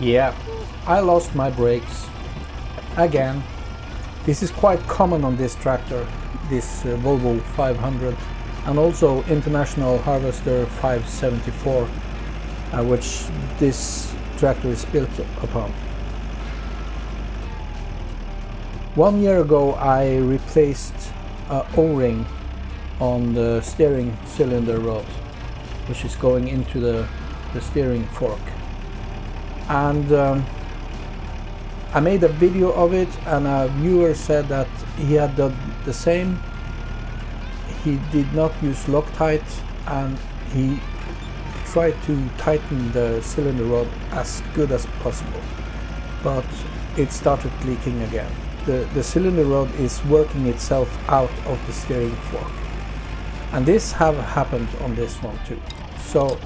Yeah, I lost my brakes again. This is quite common on this tractor, this Volvo 500, and also International Harvester 574, which this tractor is built upon. 1 year ago I replaced an O-ring on the steering cylinder rod, which is going into the steering fork. And I made a video of it, and a viewer said that he had done the same. He did not use Loctite, and he tried to tighten the cylinder rod as good as possible, but it started leaking again. The cylinder rod is working itself out of the steering fork, and this have happened on this one too. So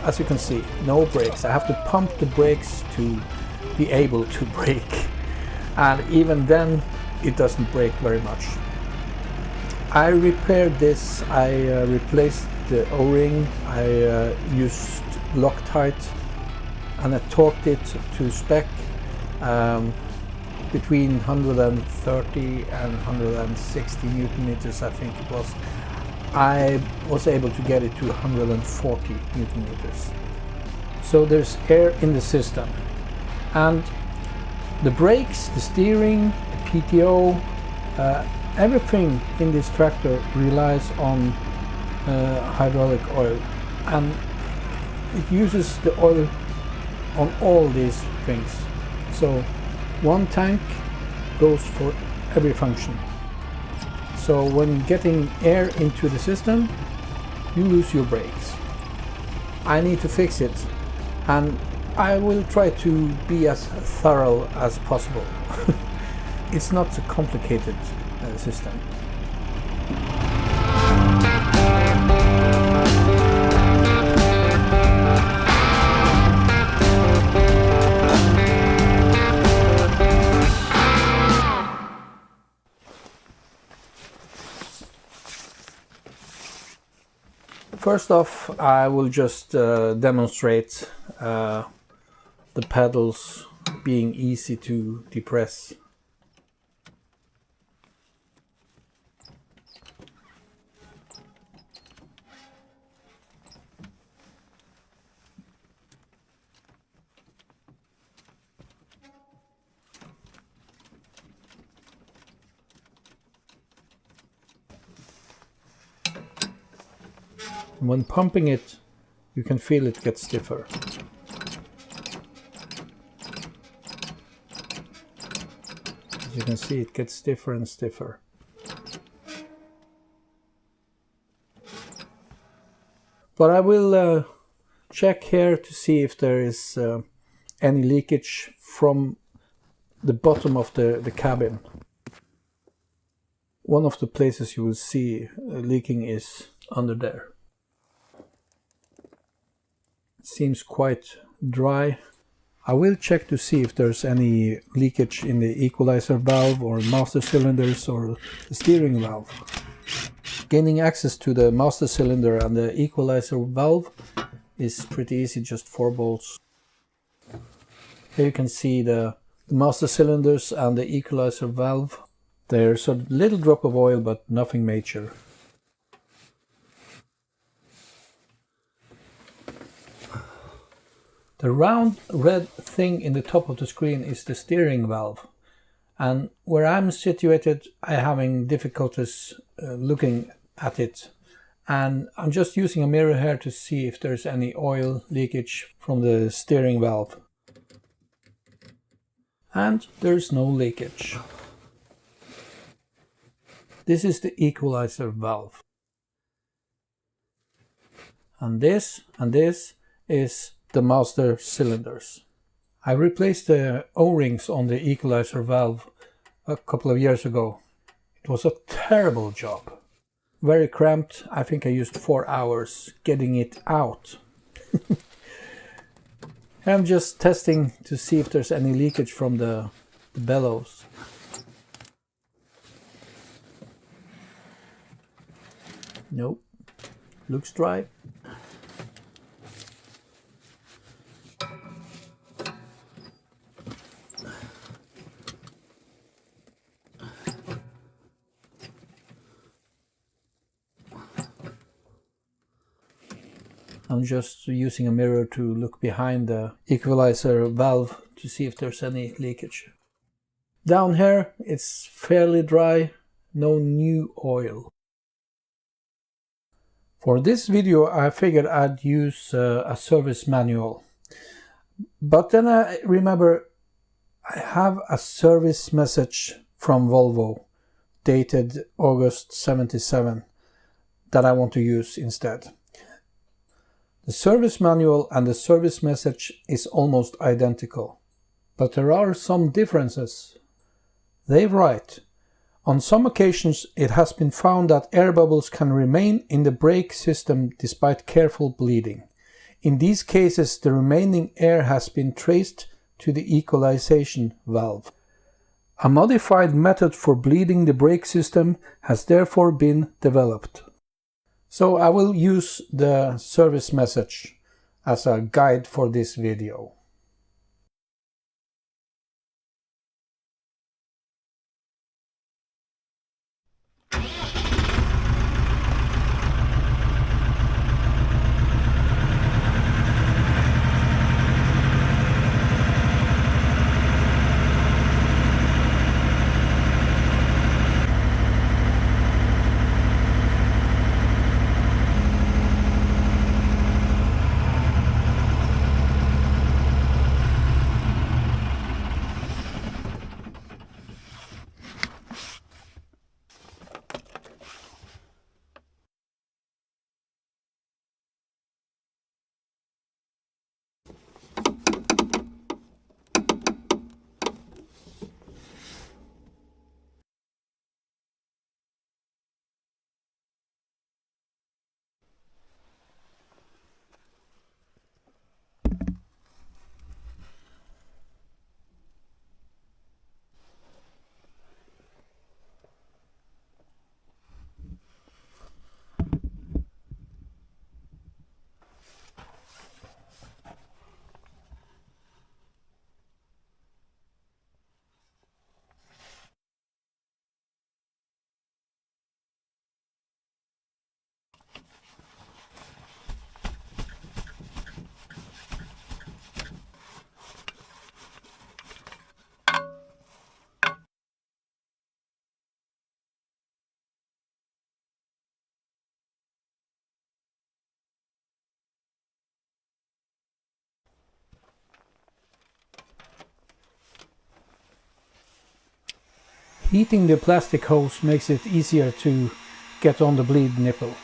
as you can see, no brakes. I have to pump the brakes to be able to brake, and even then it doesn't brake very much. I repaired this. I replaced the O-ring. I used Loctite, and I torqued it to spec, between 130 and 160 Newton meters, I think it was. I was able to get it to 140 Newton meters. So there's air in the system, and the brakes, the steering, the PTO, everything in this tractor relies on hydraulic oil, and it uses the oil on all these things. So one tank goes for every function. So when getting air into the system, you lose your brakes. I need to fix it, and I will try to be as thorough as possible. It's not a complicated system. First off, I will just demonstrate the pedals being easy to depress. When pumping it, you can feel it get stiffer. As you can see, it gets stiffer and stiffer. But I will check here to see if there is any leakage from the bottom of the cabin. One of the places you will see leaking is under there. Seems quite dry. I will check to see if there's any leakage in the equalizer valve or master cylinders or the steering valve. Gaining access to the master cylinder and the equalizer valve is pretty easy, just 4 bolts. Here you can see the master cylinders and the equalizer valve. There's a little drop of oil, but nothing major. The round red thing in the top of the screen is the steering valve, and where I'm situated I'm having difficulties looking at it, and I'm just using a mirror here to see if there's any oil leakage from the steering valve, and there's no leakage. This is the equalizer valve, and this is the master cylinders. I replaced the O-rings on the equalizer valve a couple of years ago. It was a terrible job. Very cramped. I think I used 4 hours getting it out. I'm just testing to see if there's any leakage from the bellows. Nope. Looks dry. I'm just using a mirror to look behind the equalizer valve to see if there's any leakage. Down here it's fairly dry, no new oil. For this video I figured I'd use a service manual. But then I remember I have a service message from Volvo dated August 77 that I want to use instead. The service manual and the service message is almost identical, but there are some differences. They write, on some occasions it has been found that air bubbles can remain in the brake system despite careful bleeding. In these cases the remaining air has been traced to the equalization valve. A modified method for bleeding the brake system has therefore been developed. So I will use the service message as a guide for this video. Heating the plastic hose makes it easier to get on the bleed nipple.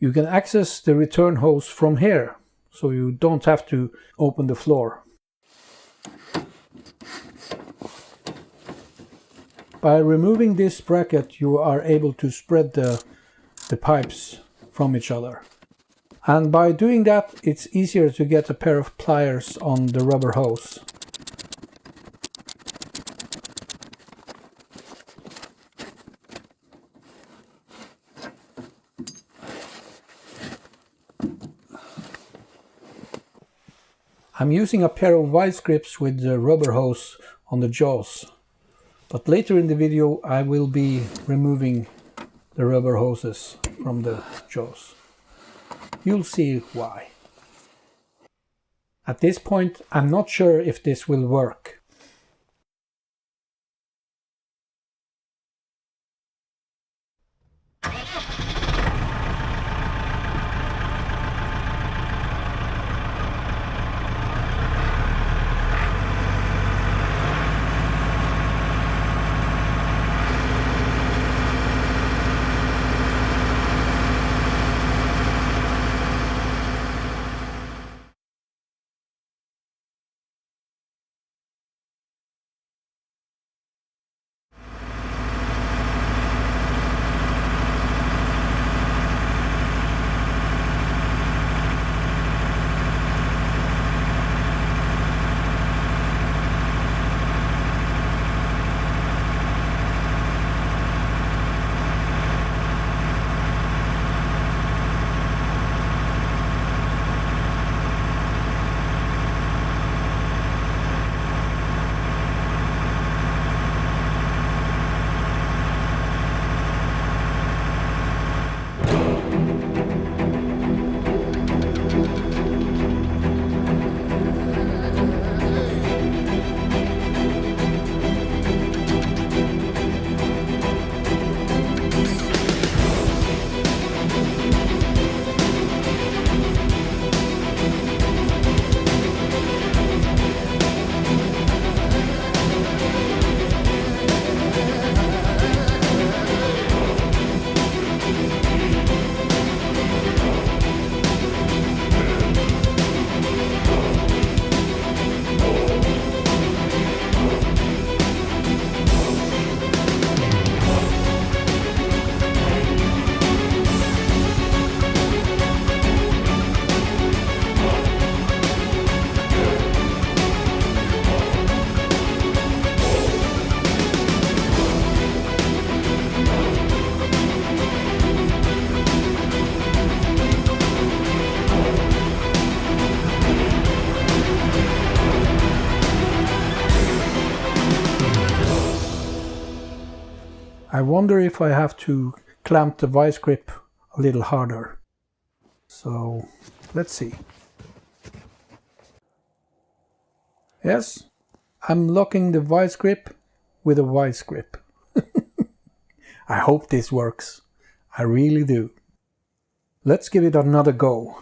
You can access the return hose from here, so you don't have to open the floor. By removing this bracket, you are able to spread the pipes from each other. And by doing that, it's easier to get a pair of pliers on the rubber hose. I'm using a pair of vice grips with the rubber hose on the jaws, but later in the video I will be removing the rubber hoses from the jaws. You'll see why. At this point, I'm not sure if this will work. I wonder if I have to clamp the vice grip a little harder. So let's see. Yes, I'm locking the vice grip with a vice grip. I hope this works. I really do. Let's give it another go.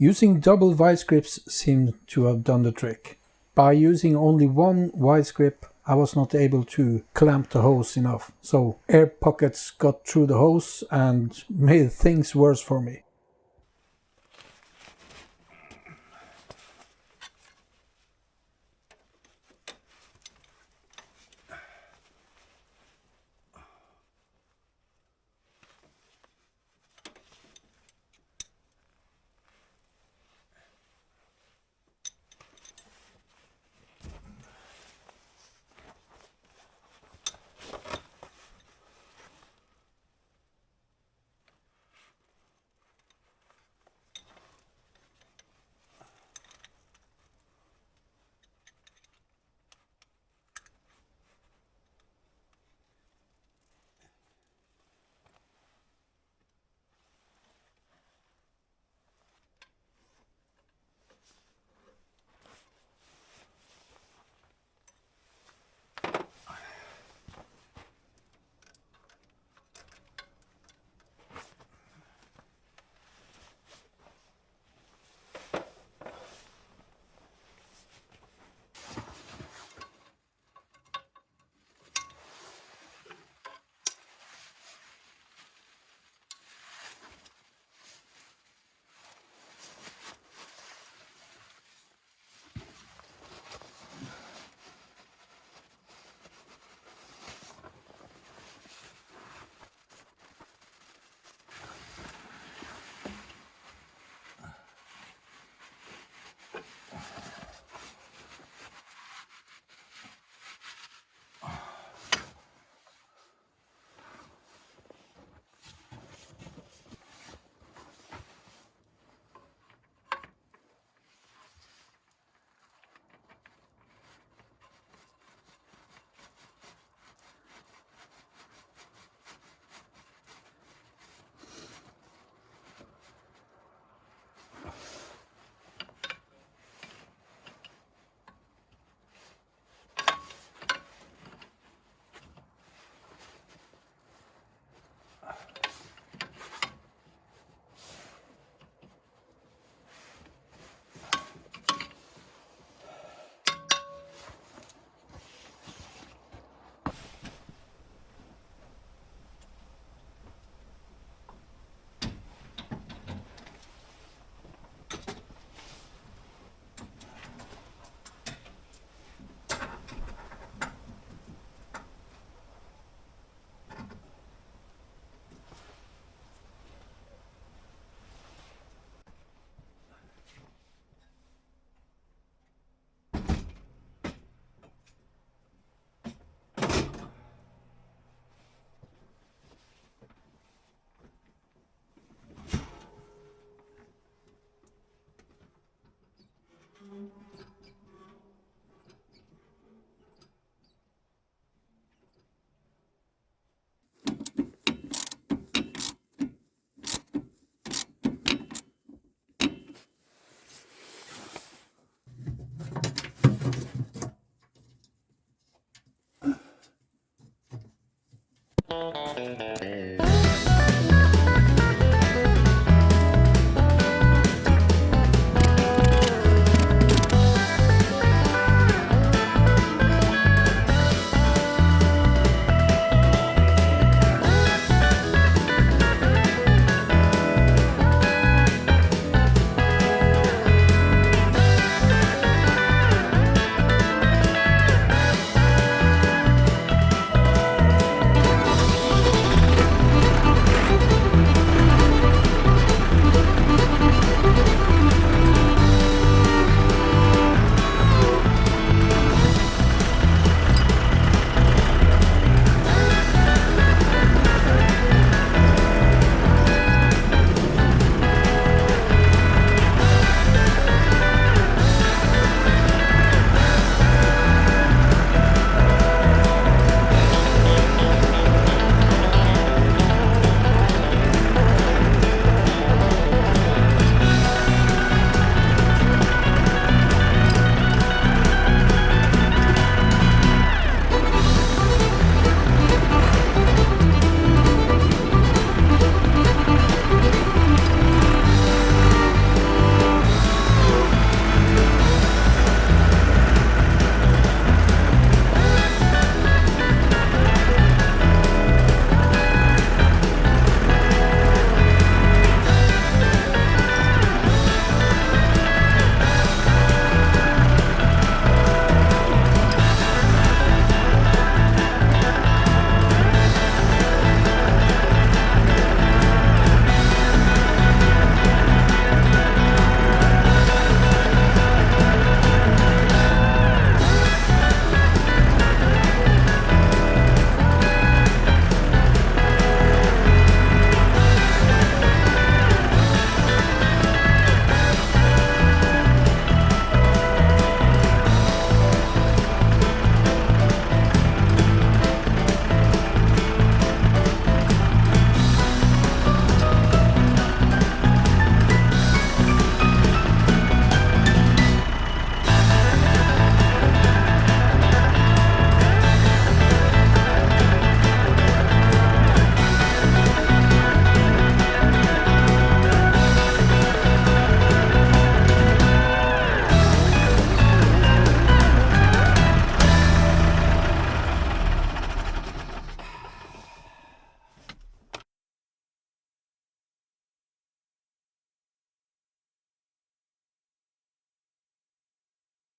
Using double vice grips seemed to have done the trick. By using only one vice grip, I was not able to clamp the hose enough, so air pockets got through the hose and made things worse for me.